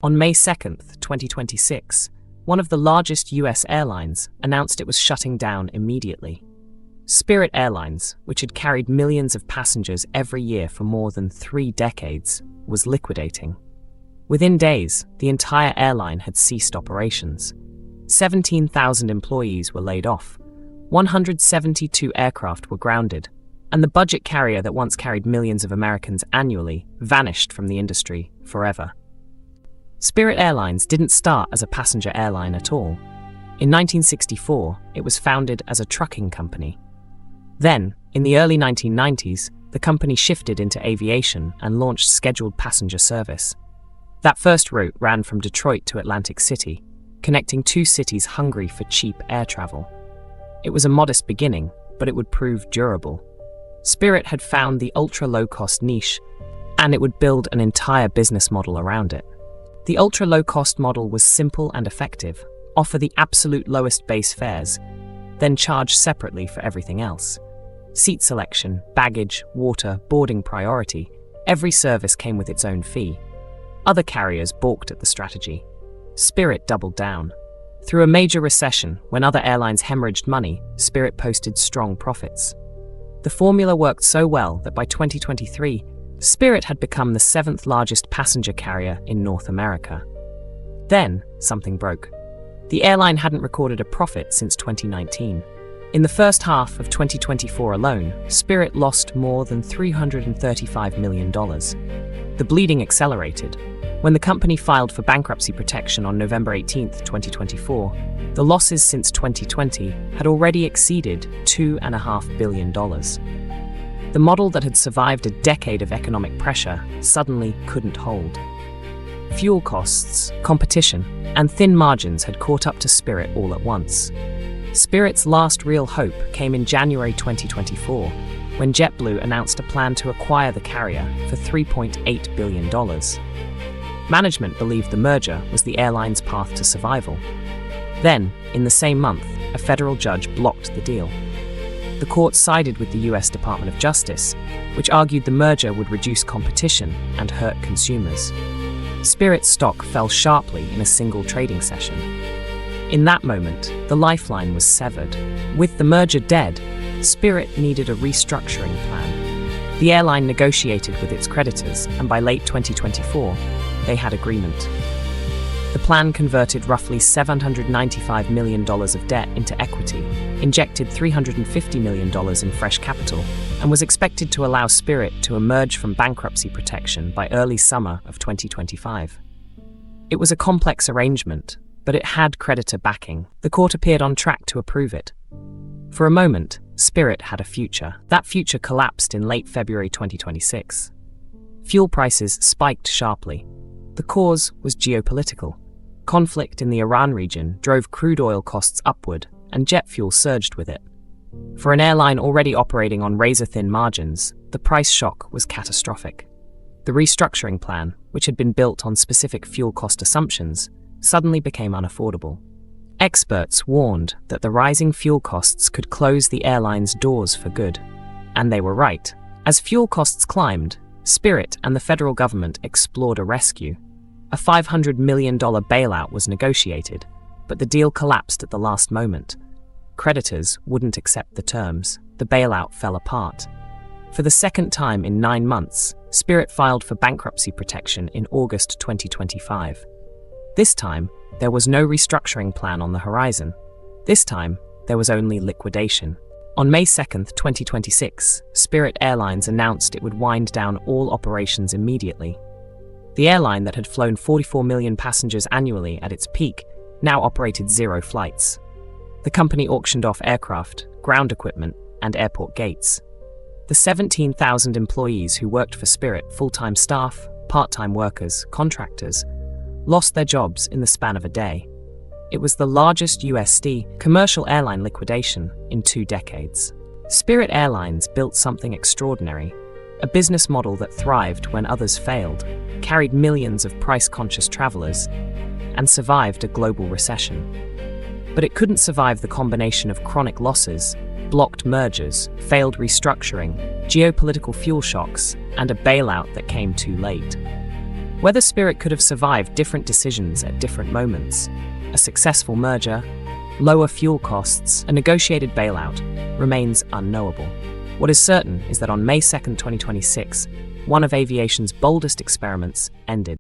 On May 2, 2026, one of the largest US airlines announced it was shutting down immediately. Spirit Airlines, which had carried millions of passengers every year for more than 3 decades, was liquidating. Within days, the entire airline had ceased operations. 17,000 employees were laid off, 172 aircraft were grounded, and the budget carrier that once carried millions of Americans annually vanished from the industry forever. Spirit Airlines didn't start as a passenger airline at all. In 1964, it was founded as a trucking company. Then, in the early 1990s, the company shifted into aviation and launched scheduled passenger service. That first route ran from Detroit to Atlantic City, connecting 2 cities hungry for cheap air travel. It was a modest beginning, but it would prove durable. Spirit had found the ultra-low-cost niche, and it would build an entire business model around it. The ultra-low-cost model was simple and effective: offer the absolute lowest base fares, then charge separately for everything else. Seat selection, baggage, water, boarding priority, every service came with its own fee. Other carriers balked at the strategy. Spirit doubled down. Through a major recession, when other airlines hemorrhaged money, Spirit posted strong profits. The formula worked so well that by 2023, Spirit had become the 7th largest passenger carrier in North America. Then, something broke. The airline hadn't recorded a profit since 2019. In the first half of 2024 alone, Spirit lost more than $335 million. The bleeding accelerated. When the company filed for bankruptcy protection on November 18, 2024, the losses since 2020 had already exceeded $2.5 billion. The model that had survived a decade of economic pressure suddenly couldn't hold. Fuel costs, competition, and thin margins had caught up to Spirit all at once. Spirit's last real hope came in January 2024, when JetBlue announced a plan to acquire the carrier for $3.8 billion. Management believed the merger was the airline's path to survival. Then, in the same month, a federal judge blocked the deal. The court sided with the US Department of Justice, which argued the merger would reduce competition and hurt consumers. Spirit's stock fell sharply in a single trading session. In that moment, the lifeline was severed. With the merger dead, Spirit needed a restructuring plan. The airline negotiated with its creditors, and by late 2024, they had agreement. The plan converted roughly $795 million of debt into equity, injected $350 million in fresh capital, and was expected to allow Spirit to emerge from bankruptcy protection by early summer of 2025. It was a complex arrangement, but it had creditor backing. The court appeared on track to approve it. For a moment, Spirit had a future. That future collapsed in late February 2026. Fuel prices spiked sharply. The cause was geopolitical. Conflict in the Iran region drove crude oil costs upward, and jet fuel surged with it. For an airline already operating on razor-thin margins, the price shock was catastrophic. The restructuring plan, which had been built on specific fuel cost assumptions, suddenly became unaffordable. Experts warned that the rising fuel costs could close the airline's doors for good. And they were right. As fuel costs climbed, Spirit and the federal government explored a rescue. A $500 million bailout was negotiated, but the deal collapsed at the last moment. Creditors wouldn't accept the terms. The bailout fell apart. For the second time in 9 months, Spirit filed for bankruptcy protection in August 2025. This time, there was no restructuring plan on the horizon. This time, there was only liquidation. On May 2, 2026, Spirit Airlines announced it would wind down all operations immediately. The airline that had flown 44 million passengers annually at its peak now operated 0 flights. The company auctioned off aircraft, ground equipment, and airport gates. The 17,000 employees who worked for Spirit, full-time staff, part-time workers, contractors, lost their jobs in the span of a day. It was the largest USD commercial airline liquidation in 2 decades. Spirit Airlines built something extraordinary, a business model that thrived when others failed, carried millions of price-conscious travelers, and survived a global recession. But it couldn't survive the combination of chronic losses, blocked mergers, failed restructuring, geopolitical fuel shocks, and a bailout that came too late. Whether Spirit could have survived different decisions at different moments, a successful merger, lower fuel costs, a negotiated bailout, remains unknowable. What is certain is that on May 2, 2026, one of aviation's boldest experiments ended.